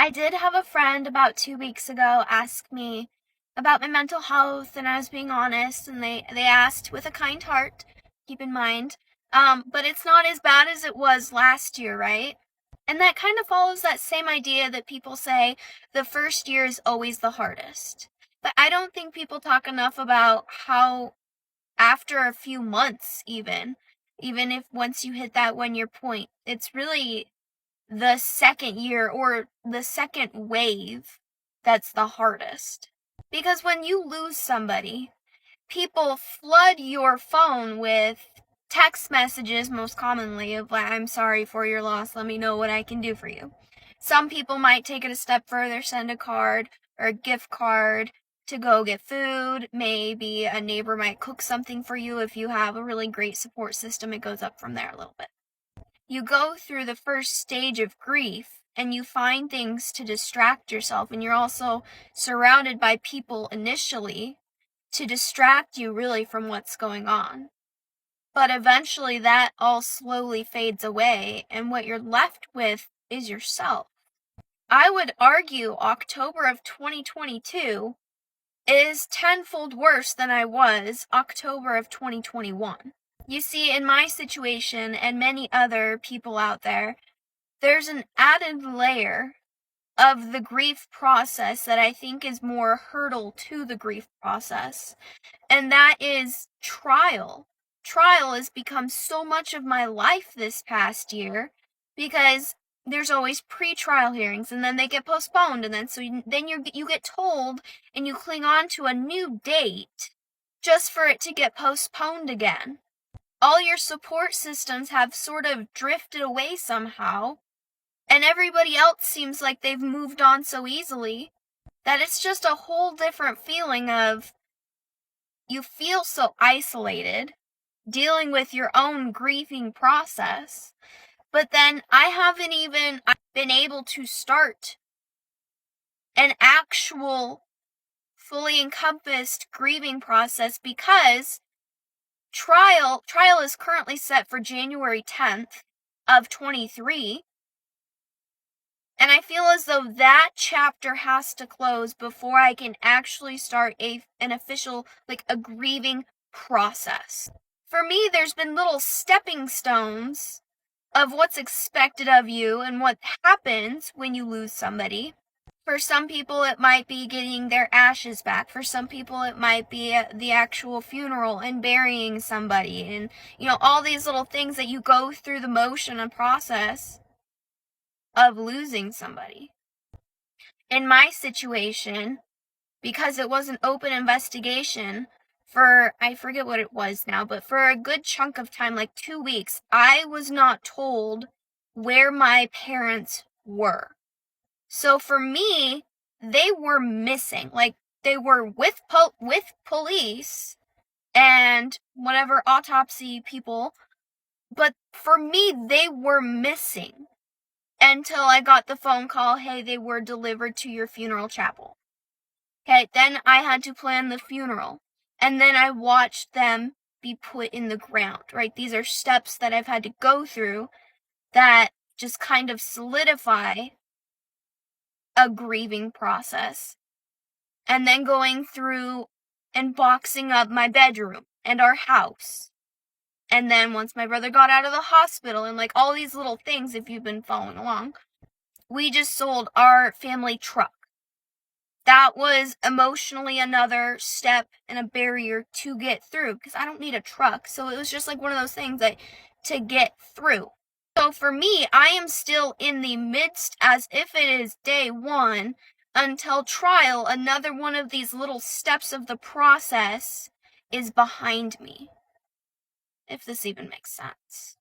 I did have a friend about 2 weeks ago ask me about my mental health, and I was being honest, and they asked with a kind heart, keep in mind. But it's not as bad as it was last year, right? And that kind of follows that same idea that people say the first year is always the hardest. But I don't think people talk enough about how after a few months, even if once you hit that 1 year point, it's really the second year or the second wave that's the hardest. Because when you lose somebody, people flood your phone with text messages, most commonly, of like, I'm sorry for your loss, let me know what I can do for you. Some people might take it a step further, send a card or a gift card to go get food. Maybe a neighbor might cook something for you. If you have a really great support system, it goes up from there a little bit. You go through the first stage of grief and you find things to distract yourself, and you're also surrounded by people initially to distract you really from what's going on. But eventually that all slowly fades away, and what you're left with is yourself. I would argue October of 2022 is tenfold worse than I was October of 2021. You see, in my situation and many other people out there, there's an added layer of the grief process that I think is more hurdle to the grief process, and that is trial. Trial has become so much of my life this past year because there's always pre-trial hearings, and then they get postponed, and then you get told and you cling on to a new date just for it to get postponed again. All your support systems have sort of drifted away somehow, and everybody else seems like they've moved on so easily that it's just a whole different feeling of you feel so isolated dealing with your own grieving process. But then I haven't even been able to start an actual fully encompassed grieving process because trial is currently set for January 10th of 23. And I feel as though that chapter has to close before I can actually start an official, like a grieving process. For me, there's been little stepping stones of what's expected of you and what happens when you lose somebody. For some people, it might be getting their ashes back. For some people, it might be the actual funeral and burying somebody. And, all these little things that you go through the motion and process of losing somebody. In my situation, because it was an open investigation for, I forget what it was now, but for a good chunk of time, like 2 weeks, I was not told where my parents were. So for me, they were missing. Like, they were with police and whatever autopsy people, but for me, they were missing until I got the phone call, hey, they were delivered to your funeral chapel. Okay, then I had to plan the funeral, and then I watched them be put in the ground, right? These are steps that I've had to go through that just kind of solidify a grieving process. And then going through and boxing up my bedroom and our house. And then once my brother got out of the hospital and like all these little things, if you've been following along, we just sold our family truck. That was emotionally another step and a barrier to get through because I don't need a truck. So it was just like one of those things that to get through. So for me, I am still in the midst as if it is day one until trial. Another one of these little steps of the process is behind me. If this even makes sense.